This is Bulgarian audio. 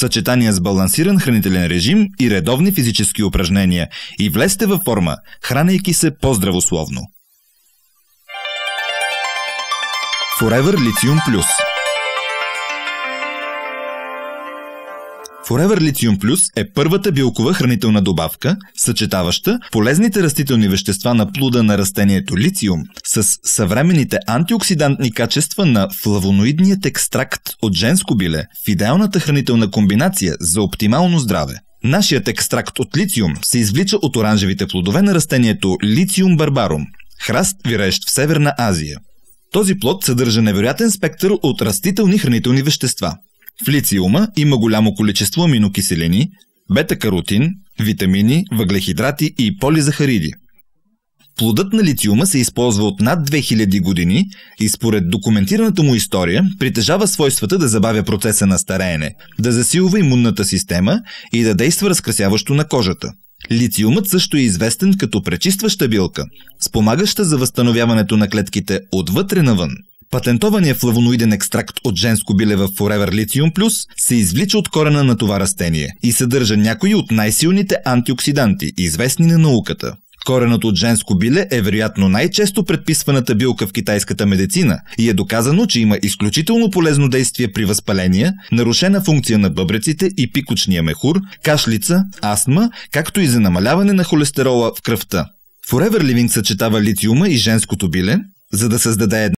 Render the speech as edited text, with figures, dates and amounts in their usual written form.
съчетание с балансиран хранителен режим и редовни физически упражнения и влезте във форма, хранейки се по-здравословно. Forever Lithium Plus. Forever Lithium Plus е първата билкова хранителна добавка, съчетаваща полезните растителни вещества на плода на растението литиум с съвременните антиоксидантни качества на флавоноидният екстракт от женско биле в идеалната хранителна комбинация за оптимално здраве. Нашият екстракт от литиум се извлича от оранжевите плодове на растението Lithium barbarum, храст, виреещ в Северна Азия. Този плод съдържа невероятен спектър от растителни хранителни вещества. В литиума има голямо количество аминокиселини, бета-каротин, витамини, въглехидрати и полизахариди. Плодът на литиума се използва от над 2000 години и според документираната му история притежава свойствата да забавя процеса на стареене, да засилва имунната система и да действа разкрасяващо на кожата. Литиумът също е известен като пречистваща билка, спомагаща за възстановяването на клетките отвътре навън. Патентованият флавоноиден екстракт от женско биле в Forever Lithium Plus се извлича от корена на това растение и съдържа някои от най-силните антиоксиданти, известни на науката. Коренът от женско биле е вероятно най-често предписваната билка в китайската медицина и е доказано, че има изключително полезно действие при възпаления, нарушена функция на бъбреците и пикочния мехур, кашлица, астма, както и за намаляване на холестерола в кръвта. Forever Living съчетава литиума и женското биле, за да създаде